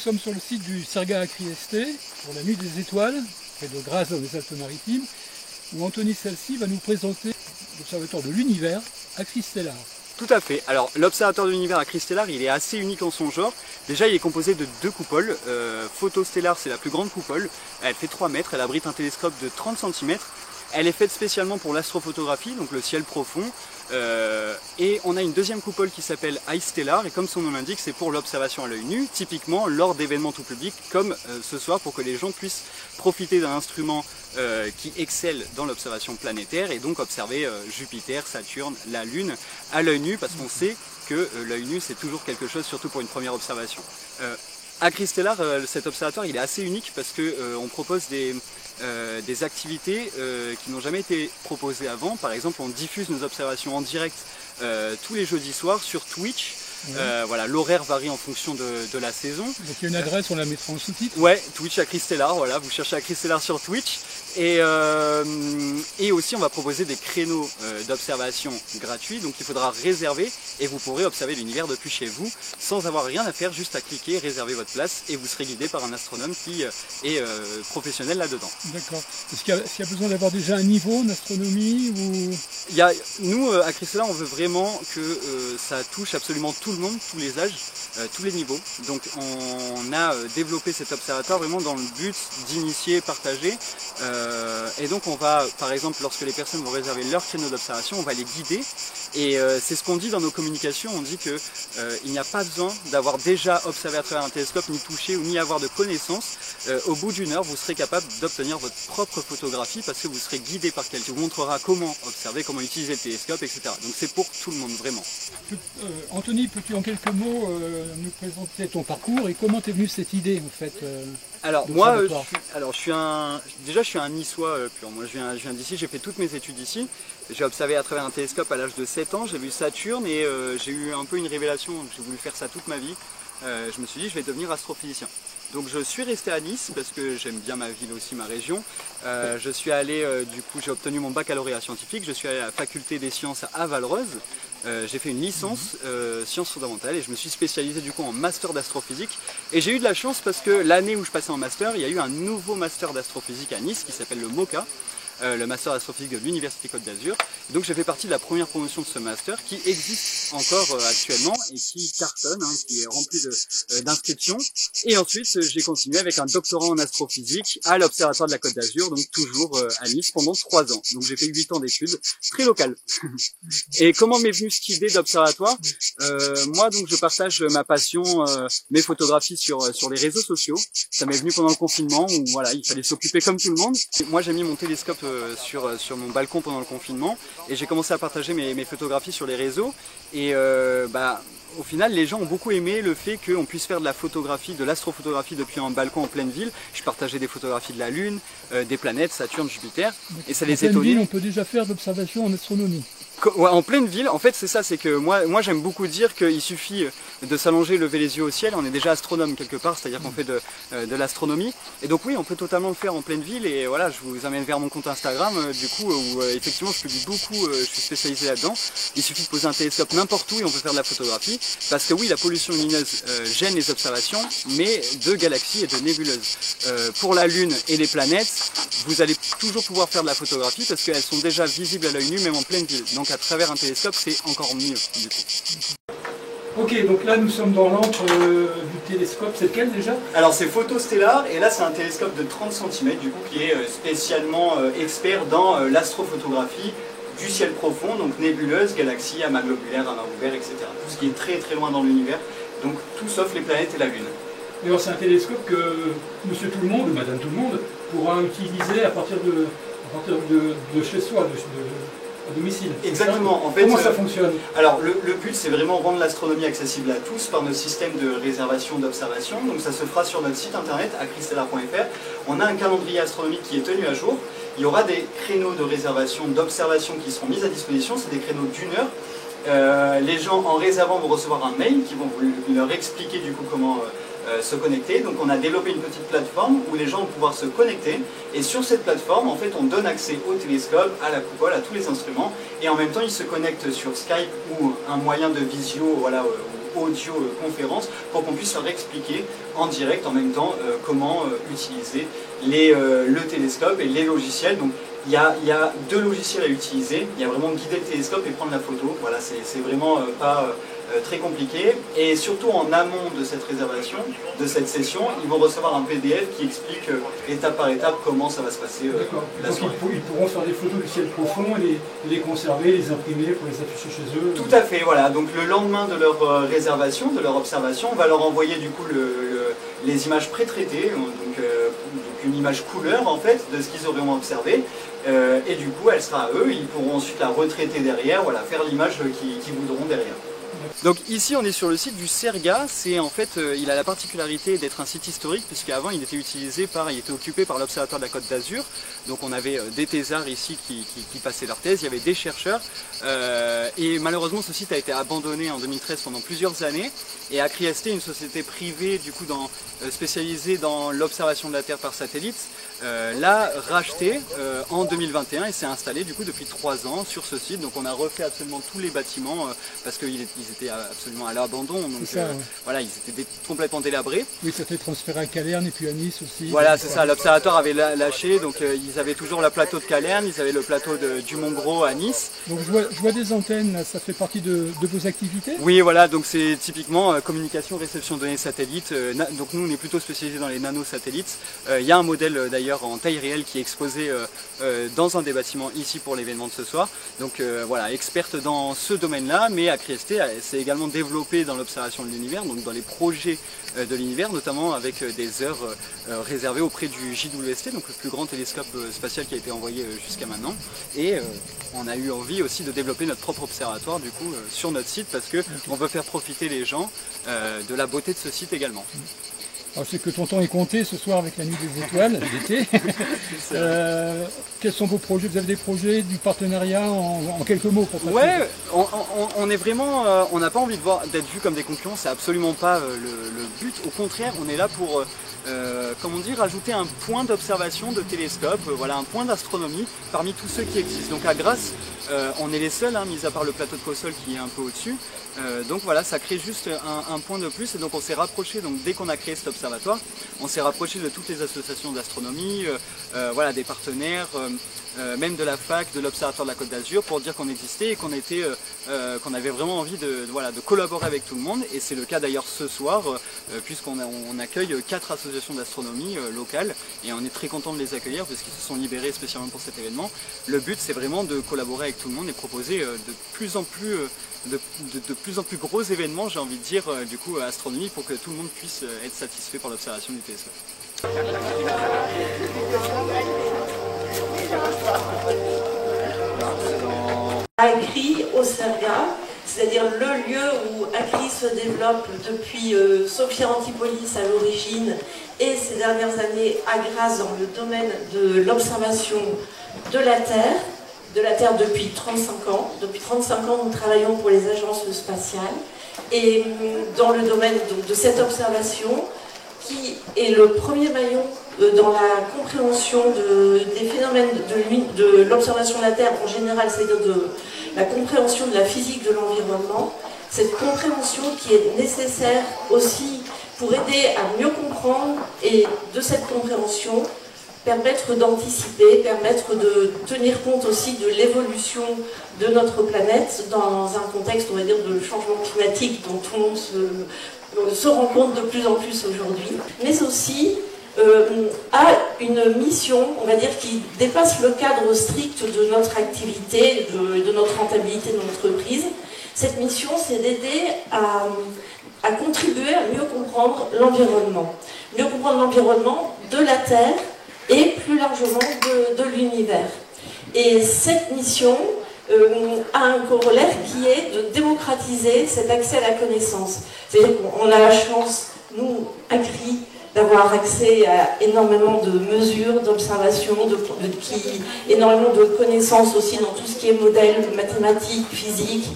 sommes sur le site du Serga à Trieste pour la nuit des étoiles, près de Graz dans les Alpes-Maritimes, où Anthony Salsi va nous présenter l'observatoire de l'univers à Cristellar. Tout à fait. Alors l'observatoire de l'univers à Cristellar, il est assez unique en son genre. Déjà, il est composé de deux coupoles. Photostellar, c'est la plus grande coupole. Elle fait 3 mètres, elle abrite un télescope de 30 cm. Elle est faite spécialement pour l'astrophotographie, donc le ciel profond. Et on a une deuxième coupole qui s'appelle iStellar, et comme son nom l'indique, c'est pour l'observation à l'œil nu, typiquement lors d'événements tout public, comme ce soir, pour que les gens puissent profiter d'un instrument qui excelle dans l'observation planétaire, et donc observer Jupiter, Saturne, la Lune à l'œil nu, parce qu'on sait que l'œil nu c'est toujours quelque chose, surtout pour une première observation. À Cristellar, cet observatoire il est assez unique parce que on propose des activités qui n'ont jamais été proposées avant. Par exemple, on diffuse nos observations en direct tous les jeudis soirs sur Twitch. Voilà, l'horaire varie en fonction de la saison. Donc il y a une adresse, on la mettra en sous-titre. Ouais, Twitch à Cristellar, voilà, vous cherchez à Cristellar sur Twitch. Et aussi on va proposer des créneaux d'observation gratuits, donc il faudra réserver et vous pourrez observer l'univers depuis chez vous sans avoir rien à faire, juste à cliquer, réserver votre place et vous serez guidé par un astronome qui est professionnel là-dedans. D'accord. Est-ce qu'il y a besoin d'avoir déjà un niveau en astronomie ou... Nous, à Cristellar, on veut vraiment que ça touche absolument tout le monde, tous les âges, tous les niveaux. Donc on a développé cet observatoire vraiment dans le but d'initier, partager. Et donc on va, par exemple, lorsque les personnes vont réserver leur créneau d'observation, on va les guider. Et c'est ce qu'on dit dans nos communications, on dit que il n'y a pas besoin d'avoir déjà observé à travers un télescope, ni touché, ou ni avoir de connaissances. Au bout d'une heure, vous serez capable d'obtenir votre propre photographie parce que vous serez guidé par quelqu'un qui vous montrera comment observer, comment utiliser le télescope, etc. Donc c'est pour tout le monde, vraiment. Anthony, peux-tu en quelques mots nous présenter ton parcours et comment t'es venue cette idée en fait Alors moi, je suis un Niçois pur. Moi je viens d'ici, j'ai fait toutes mes études ici. J'ai observé à travers un télescope à l'âge de 7 ans, j'ai vu Saturne et j'ai eu un peu une révélation, j'ai voulu faire ça toute ma vie. Je me suis dit je vais devenir astrophysicien. Donc je suis resté à Nice parce que j'aime bien ma ville aussi, ma région. Je suis allé, du coup j'ai obtenu mon baccalauréat scientifique, je suis allé à la faculté des sciences à Valreuze. J'ai fait une licence sciences fondamentales et je me suis spécialisé du coup en master d'astrophysique. Et j'ai eu de la chance parce que l'année où je passais en master, il y a eu un nouveau master d'astrophysique à Nice qui s'appelle le MOCA. Le master d'astrophysique de l'Université Côte d'Azur. Donc j'ai fait partie de la première promotion de ce master qui existe encore actuellement et qui cartonne, qui est rempli d'inscriptions. Et ensuite j'ai continué avec un doctorat en astrophysique à l'Observatoire de la Côte d'Azur, donc toujours à Nice pendant 3 ans. Donc j'ai fait 8 ans d'études, très locales. Et comment m'est venue cette idée d'observatoire? Moi donc je partage ma passion, mes photographies sur les réseaux sociaux. Ça m'est venu pendant le confinement où voilà, il fallait s'occuper comme tout le monde. Et moi j'ai mis mon télescope sur mon balcon pendant le confinement et j'ai commencé à partager mes photographies sur les réseaux et au final les gens ont beaucoup aimé le fait qu'on puisse faire de la photographie, de l'astrophotographie depuis un balcon en pleine ville. Je partageais des photographies de la Lune, des planètes, Saturne, Jupiter et ça les étonnait. En pleine ville, on peut déjà faire de l'observation en astronomie. Ouais, en pleine ville, en fait c'est ça, c'est que moi j'aime beaucoup dire qu'il suffit de s'allonger, lever les yeux au ciel, on est déjà astronome quelque part, c'est-à-dire qu'on fait de l'astronomie. Et donc oui, on peut totalement le faire en pleine ville et voilà, je vous amène vers mon compte Instagram du coup où effectivement je publie beaucoup, je suis spécialisé là-dedans. Il suffit de poser un télescope n'importe où et on peut faire de la photographie parce que oui, la pollution lumineuse gêne les observations, mais de galaxies et de nébuleuses. Pour la Lune et les planètes, vous allez toujours pouvoir faire de la photographie parce qu'elles sont déjà visibles à l'œil nu même en pleine ville. Donc à travers un télescope, c'est encore mieux du coup. Ok, donc là nous sommes dans l'antre du télescope, c'est lequel déjà? Alors c'est Photostellar et là c'est un télescope de 30 cm du coup qui est spécialement expert dans l'astrophotographie du ciel profond, donc nébuleuse, galaxies, amas globulaires, amas ouverts, etc. Tout ce qui est très très loin dans l'univers, donc tout sauf les planètes et la Lune. Et alors c'est un télescope que monsieur tout le monde, madame tout le monde, pourra utiliser à partir de chez soi, à domicile. Exactement. En fait, comment ça fonctionne? Alors le but c'est vraiment rendre l'astronomie accessible à tous par nos systèmes de réservation d'observation. Donc ça se fera sur notre site internet acristellar.fr. On a un calendrier astronomique qui est tenu à jour. Il y aura des créneaux de réservation d'observation qui seront mis à disposition. C'est des créneaux d'1 heure. Les gens en réservant vont recevoir un mail qui vont leur expliquer du coup comment se connecter. Donc on a développé une petite plateforme où les gens vont pouvoir se connecter et sur cette plateforme en fait on donne accès au télescope, à la coupole, à tous les instruments et en même temps ils se connectent sur Skype ou un moyen de visio, voilà, audio-conférence pour qu'on puisse leur expliquer en direct en même temps comment utiliser le télescope et les logiciels. Donc, il y a 2 logiciels à utiliser. Il y a vraiment guider le télescope et prendre la photo. Voilà, c'est vraiment pas très compliqué. Et surtout en amont de cette réservation, de cette session, ils vont recevoir un PDF qui explique étape par étape comment ça va se passer la soirée. Ils pourront faire des photos du ciel profond et les conserver, les imprimer pour les afficher chez eux. Tout à fait, voilà. Donc le lendemain de leur réservation, de leur observation, on va leur envoyer du coup les images pré-traitées, donc une image couleur en fait de ce qu'ils auront observé. Et du coup, elle sera à eux, ils pourront ensuite la retraiter derrière, voilà, faire l'image qu'ils voudront derrière. Donc ici on est sur le site du CERGA, il a la particularité d'être un site historique puisqu'avant il était occupé par l'Observatoire de la Côte d'Azur. Donc on avait des thésards ici qui passaient leur thèse, il y avait des chercheurs et malheureusement ce site a été abandonné en 2013 pendant plusieurs années et ACRIST, une société privée du coup spécialisée dans l'observation de la Terre par satellite, l'a racheté en 2021 et s'est installé du coup depuis 3 ans sur ce site. Donc on a refait absolument tous les bâtiments parce qu'ils étaient absolument à l'abandon, donc voilà, ils étaient complètement délabrés. Oui, ça a été transféré à Calerne et puis à Nice aussi. Voilà, c'est ça, l'observatoire avait lâché, donc ils avaient toujours le plateau de Calerne, ils avaient le plateau du Mont-Gros à Nice. Donc je vois des antennes, là, ça fait partie de vos activités? Oui, voilà, donc c'est typiquement communication, réception de données satellites. Donc nous on est plutôt spécialisés dans les nanosatellites. Il y a un modèle d'ailleurs en taille réelle qui est exposé dans un des bâtiments ici pour l'événement de ce soir. Donc voilà, experte dans ce domaine-là, mais ACRIST s'est également développé dans l'observation de l'univers, donc dans les projets de l'univers, notamment avec des heures réservées auprès du JWST, donc le plus grand télescope spatial qui a été envoyé jusqu'à maintenant. Et on a eu envie aussi de développer notre propre observatoire du coup sur notre site parce qu'on veut faire profiter les gens de la beauté de ce site également. Alors, je sais que ton temps est compté ce soir avec la nuit des étoiles d'été. Quels sont vos projets? Vous avez des projets, du partenariat en quelques mots pour passer? Ouais, on est vraiment, on n'a pas envie d'être vu comme des concurrents, c'est absolument pas le but. Au contraire, on est là pour comment dire, ajouter un point d'observation de télescope, voilà, un point d'astronomie parmi tous ceux qui existent. Donc à Grasse, on est les seuls, mis à part le plateau de Cossol qui est un peu au-dessus. Donc voilà, ça crée juste un point de plus et donc on s'est rapproché, donc dès qu'on a créé cet observatoire, on s'est rapproché de toutes les associations d'astronomie, voilà, des partenaires, même de la fac, de l'Observatoire de la Côte d'Azur pour dire qu'on existait et qu'on avait vraiment envie de collaborer avec tout le monde et c'est le cas d'ailleurs ce soir puisqu'on accueille 4 associations d'astronomie locales et on est très content de les accueillir parce qu'ils se sont libérés spécialement pour cet événement. Le but c'est vraiment de collaborer avec tout le monde et proposer de plus en plus gros événements, j'ai envie de dire, du coup, astronomie pour que tout le monde puisse être satisfait par l'observation du télescope. ACRI au CERGA, c'est-à-dire le lieu où ACRI se développe depuis Sophia Antipolis à l'origine et ces dernières années à Grasse dans le domaine de l'observation de la Terre depuis 35 ans. Depuis 35 ans, nous travaillons pour les agences spatiales et dans le domaine donc, de cette observation qui est le premier maillon dans la compréhension des phénomènes de l'observation de la Terre en général, c'est-à-dire de la compréhension de la physique de l'environnement. Cette compréhension qui est nécessaire aussi pour aider à mieux comprendre et de cette compréhension permettre d'anticiper, permettre de tenir compte aussi de l'évolution de notre planète dans un contexte, on va dire, de changement climatique dont tout le monde se rend compte de plus en plus aujourd'hui, mais aussi a une mission, on va dire, qui dépasse le cadre strict de notre activité, de notre rentabilité de l'entreprise. Cette mission, c'est d'aider à contribuer à mieux comprendre l'environnement. Mieux comprendre l'environnement de la Terre et plus largement de l'univers. Et cette mission a un corollaire qui est de démocratiser cet accès à la connaissance. C'est-à-dire qu'on a la chance, nous, ACRI, d'avoir accès à énormément de mesures, d'observations, énormément de connaissances aussi dans tout ce qui est modèle, mathématiques, physique.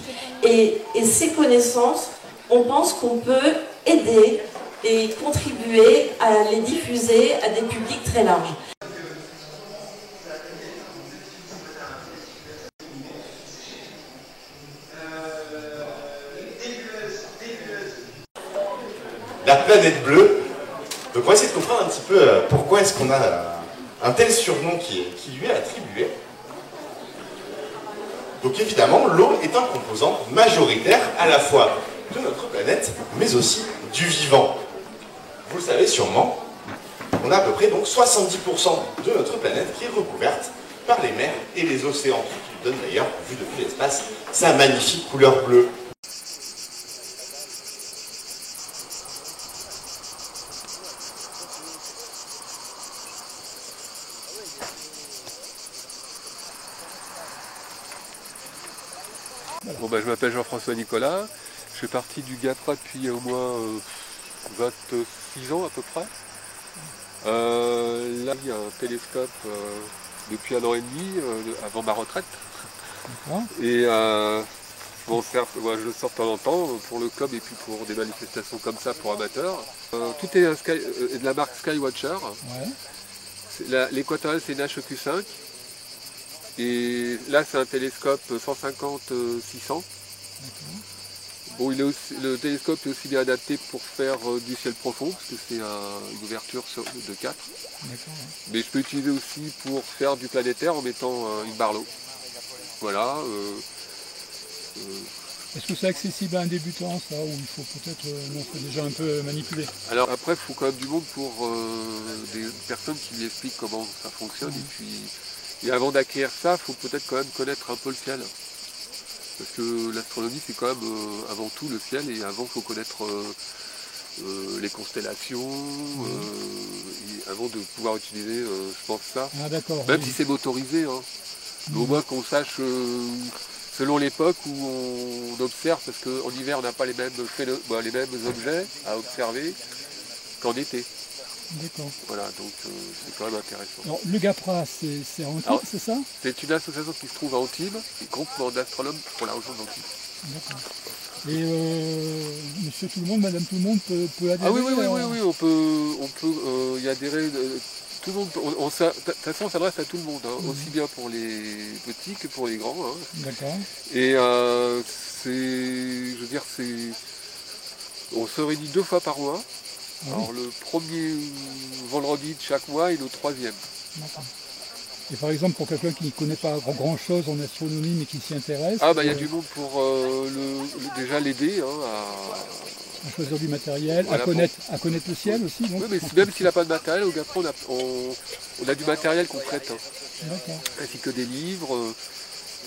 Et ces connaissances, on pense qu'on peut aider et contribuer à les diffuser à des publics très larges. la planète bleue. Donc on va essayer de comprendre un petit peu pourquoi est-ce qu'on a un tel surnom qui lui est attribué. Donc évidemment, l'eau est un composant majoritaire à la fois de notre planète, mais aussi du vivant. Vous le savez sûrement, on a à peu près donc 70% de notre planète qui est recouverte par les mers et les océans, qui donnent d'ailleurs, vu depuis l'espace, sa magnifique couleur bleue. Bon, je m'appelle Jean-François Nicolas, je fais partie du GAPRA depuis au moins 26 ans à peu près. Là il y a un télescope depuis 1 an et demi, avant ma retraite. Et je le sors de temps en temps pour le club et puis pour des manifestations comme ça pour amateurs. Tout est de la marque Skywatcher. Ouais. L'équatorial c'est une HEQ5. Et là c'est un télescope 150-600. Bon, le télescope est aussi bien adapté pour faire du ciel profond, parce que c'est une ouverture de 4. Ouais. Mais je peux utiliser aussi pour faire du planétaire en mettant une barlow. Voilà. Est-ce que c'est accessible à un débutant, ça, ou il faut peut-être déjà un peu manipuler? Alors après, il faut quand même du monde pour des personnes qui lui expliquent comment ça fonctionne. Et avant d'acquérir ça, il faut peut-être quand même connaître un peu le ciel. Parce que l'astronomie, c'est quand même avant tout le ciel, et avant, il faut connaître les constellations, et avant de pouvoir utiliser, je pense, ça. Ah, même si c'est motorisé, hein. Mais au moins qu'on sache, selon l'époque où on observe, parce qu'en hiver, on n'a pas les mêmes objets à observer qu'en été. D'accord. Voilà, donc c'est quand même intéressant. Alors, le GAPRA, c'est à Antibes, c'est ça? C'est une association qui se trouve à Antibes, un groupement d'astronomes pour la région d'Antibes. D'accord. Et monsieur tout le monde, madame tout le monde peut adhérer? Ah oui, on peut y adhérer. Tout le monde, de toute façon, on s'adresse à tout le monde, hein, aussi bien pour les petits que pour les grands. Hein. D'accord. Et on se réunit 2 fois par mois. Alors le premier vendredi de chaque mois et le 3e. Et par exemple pour quelqu'un qui ne connaît pas grand chose en astronomie mais qui s'y intéresse. Ah il y a du monde pour déjà l'aider à choisir du matériel, voilà, à connaître le ciel aussi. Donc, oui, mais même s'il n'a pas de matériel, au GAPRA on a du matériel qu'on prête. Ainsi que des livres.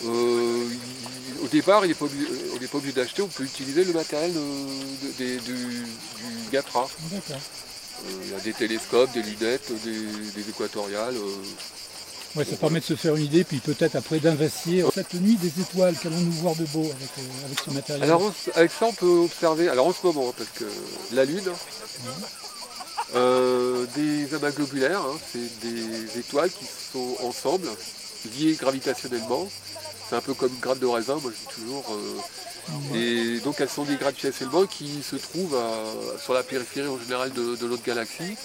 Au départ, on n'est pas obligé d'acheter, on peut utiliser le matériel du GAPRA. Il y a des télescopes, des lunettes, des équatoriales. Ouais, ça permet de se faire une idée, puis peut-être après d'investir. Cette nuit des étoiles, qu'allons-nous voir de beau avec ce matériel? Alors avec ça on peut observer, alors en ce moment, parce que la Lune, des amas globulaires, c'est des étoiles qui sont ensemble, liées gravitationnellement. C'est un peu comme une grappe de raisin, moi je dis toujours. Et donc elles sont liées gravitationnellement qui se trouvent sur la périphérie en général de notre galaxie,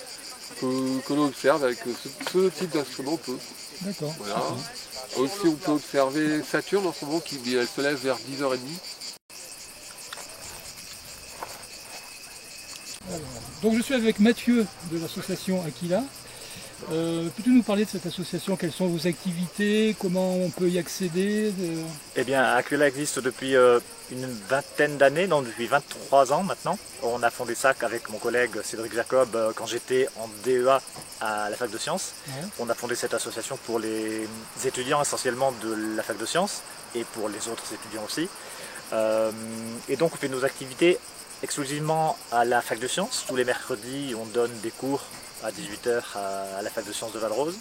que l'on observe avec ce type d'instrument peu. D'accord. Voilà. Aussi on peut observer Saturne en ce moment elle se lève vers 10h30. Donc je suis avec Mathieu de l'association Aquila. Peux-tu nous parler de cette association? Quelles sont vos activités? Comment on peut y accéder? Eh bien, Aquila existe depuis une vingtaine d'années, donc depuis 23 ans maintenant. On a fondé ça avec mon collègue Cédric Jacob quand j'étais en DEA à la fac de sciences. Ouais. On a fondé cette association pour les étudiants essentiellement de la fac de sciences et pour les autres étudiants aussi. Et donc on fait nos activités exclusivement à la fac de sciences. Tous les mercredis, on donne des cours à 18h à la fac de sciences de Valrose.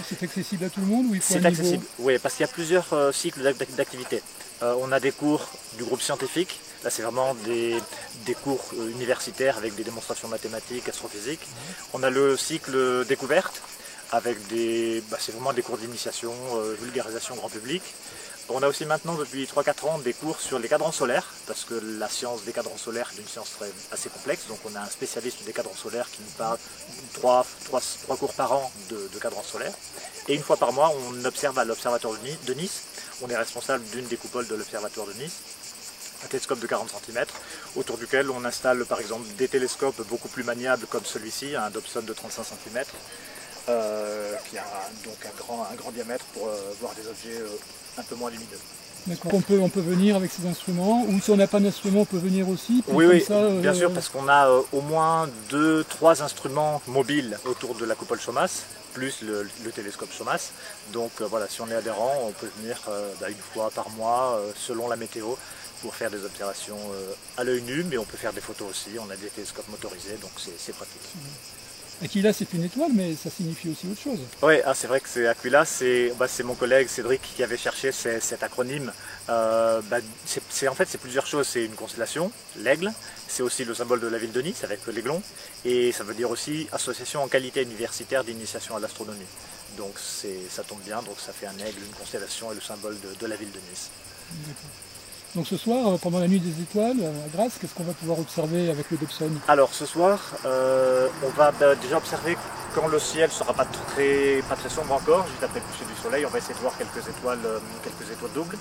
C'est accessible à tout le monde ou il faut C'est accessible, oui, parce qu'il y a plusieurs cycles d'activités. On a des cours du groupe scientifique, là c'est vraiment des cours universitaires avec des démonstrations mathématiques, astrophysiques. On a le cycle découverte, avec c'est vraiment des cours d'initiation, vulgarisation grand public. On a aussi maintenant depuis 3-4 ans des cours sur les cadrans solaires, parce que la science des cadrans solaires est une science assez complexe, donc on a un spécialiste des cadrans solaires qui nous parle 3 cours par an de cadrans solaires. Et une fois par mois, on observe à l'observatoire de Nice, on est responsable d'une des coupoles de l'observatoire de Nice. télescope de 40 cm, autour duquel on installe par exemple des télescopes beaucoup plus maniables comme celui-ci, un Dobson de 35 cm, qui a donc un grand diamètre pour voir des objets un peu moins lumineux. D'accord. On peut venir avec ces instruments, ou si on n'a pas d'instrument, on peut venir aussi. Oui, ça, bien sûr, parce qu'on a au moins 2-3 instruments mobiles autour de la coupole SOMAS, plus le télescope SOMAS. Donc voilà, si on est adhérent, on peut venir une fois par mois, selon la météo, pour faire des observations à l'œil nu, mais on peut faire des photos aussi. On a des télescopes motorisés, donc c'est pratique. Aquila, c'est une étoile, mais ça signifie aussi autre chose. Oui, c'est vrai que c'est Aquila, c'est mon collègue Cédric qui avait cherché cet acronyme. En fait, c'est plusieurs choses. C'est une constellation, l'aigle, c'est aussi le symbole de la ville de Nice avec l'aiglon, et ça veut dire aussi association en qualité universitaire d'initiation à l'astronomie. Donc ça tombe bien, donc ça fait un aigle, une constellation et le symbole de la ville de Nice. D'accord. Donc ce soir, pendant la nuit des étoiles, à Grasse, qu'est-ce qu'on va pouvoir observer avec le Dobson? Alors ce soir, on va déjà observer quand le ciel ne sera pas très sombre encore, juste après le coucher du soleil, on va essayer de voir quelques étoiles doubles,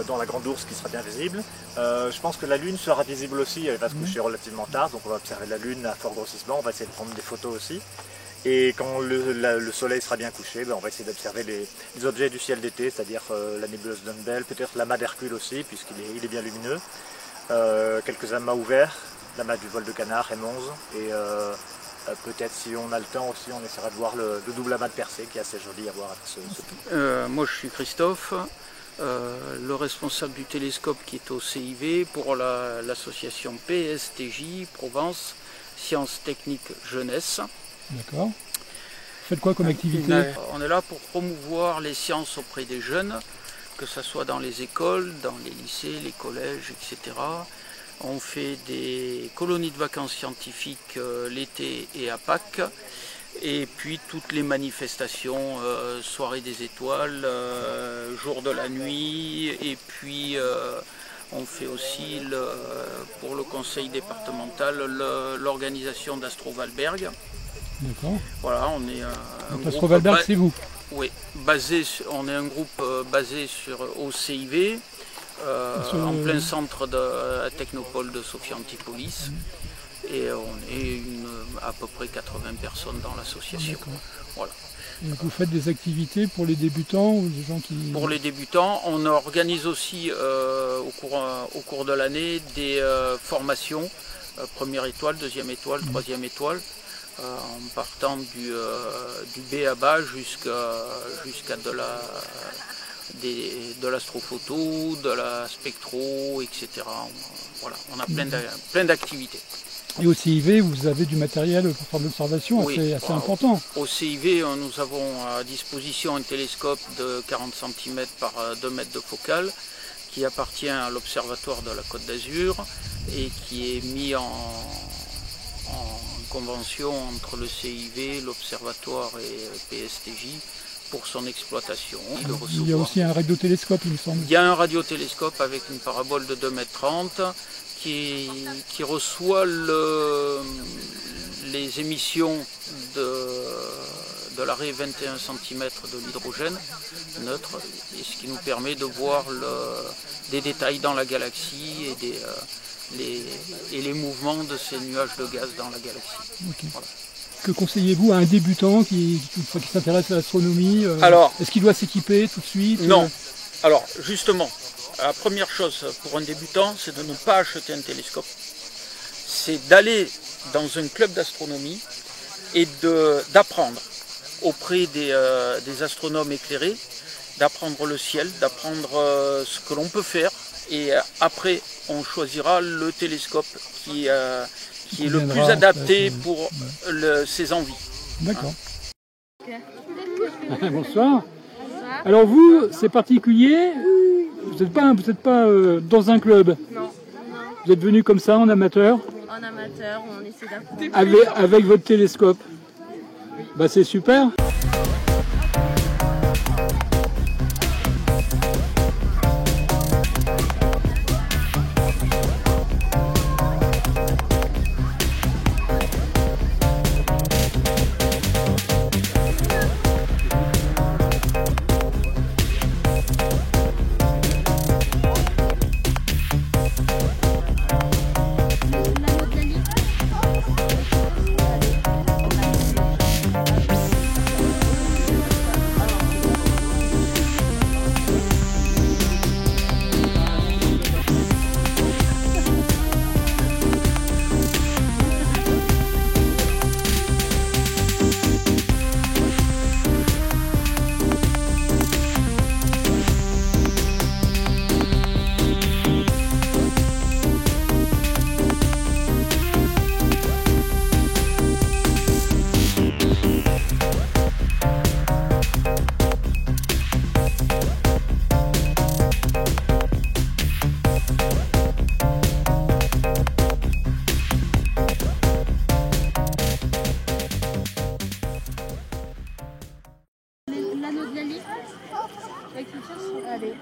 dont la Grande Ourse qui sera bien visible. Je pense que la Lune sera visible aussi, elle va se coucher relativement tard, donc on va observer la Lune à fort grossissement, on va essayer de prendre des photos aussi. Et quand le soleil sera bien couché, on va essayer d'observer les objets du ciel d'été, c'est-à-dire la nébuleuse d'Unbel, peut-être l'amas d'Hercule aussi, puisqu'il est bien lumineux, quelques amas ouverts, l'amas du vol de Canard, M11, et peut-être si on a le temps aussi, on essaiera de voir le double amas de Persée, qui est assez joli à voir avec ce moi je suis Christophe, le responsable du télescope qui est au CIV pour l'association PSTJ, Provence, Sciences Techniques Jeunesse. D'accord. Vous faites quoi comme activité? On est là pour promouvoir les sciences auprès des jeunes, que ce soit dans les écoles, dans les lycées, les collèges, etc. On fait des colonies de vacances scientifiques l'été et à Pâques. Et puis toutes les manifestations, soirée des étoiles, jour de la nuit, et puis on fait aussi pour le conseil départemental l'organisation d'Astro-Valberg. D'accord. Voilà, on est un groupe. Astro-Valberg, c'est vous? Oui, on est un groupe basé au CIV, en plein centre de la technopole de Sophia Antipolis. Et on est à peu près 80 personnes dans l'association. Voilà. Donc vous faites des activités pour les débutants ou des gens qui... Pour les débutants, on organise aussi au cours de l'année des formations, première étoile, deuxième étoile, troisième étoile, en partant du B à bas jusqu'à de l'astrophoto, de la spectro, etc. Voilà, on a plein d'activités. Et au CIV, vous avez du matériel pour faire de l'observation assez important. Au CIV, nous avons à disposition un télescope de 40 cm par 2 mètres de focale qui appartient à l'Observatoire de la Côte d'Azur et qui est mis en convention entre le CIV, l'Observatoire et PSTJ pour son exploitation. Il y a aussi un radiotélescope, il me semble. Il y a un radiotélescope avec une parabole de 2,30 m qui reçoit les émissions de l'arrêt 21 cm de l'hydrogène neutre, et ce qui nous permet de voir des détails dans la galaxie et les mouvements de ces nuages de gaz dans la galaxie. Okay. Voilà. Que conseillez-vous à un débutant qui s'intéresse à l'astronomie? Est-ce qu'il doit s'équiper tout de suite? Non. Alors justement, la première chose pour un débutant, c'est de ne pas acheter un télescope. C'est d'aller dans un club d'astronomie et d'apprendre auprès des astronomes éclairés, d'apprendre le ciel, d'apprendre ce que l'on peut faire. Et après, on choisira le télescope qui est le plus adapté pour ses envies. D'accord. Bonsoir. Alors vous, c'est particulier, vous n'êtes pas dans un club? Non. Vous êtes venu comme ça, en amateur? En amateur, on essaie d'apprendre. Avec votre télescope? Bah c'est super. de la liste. Allez.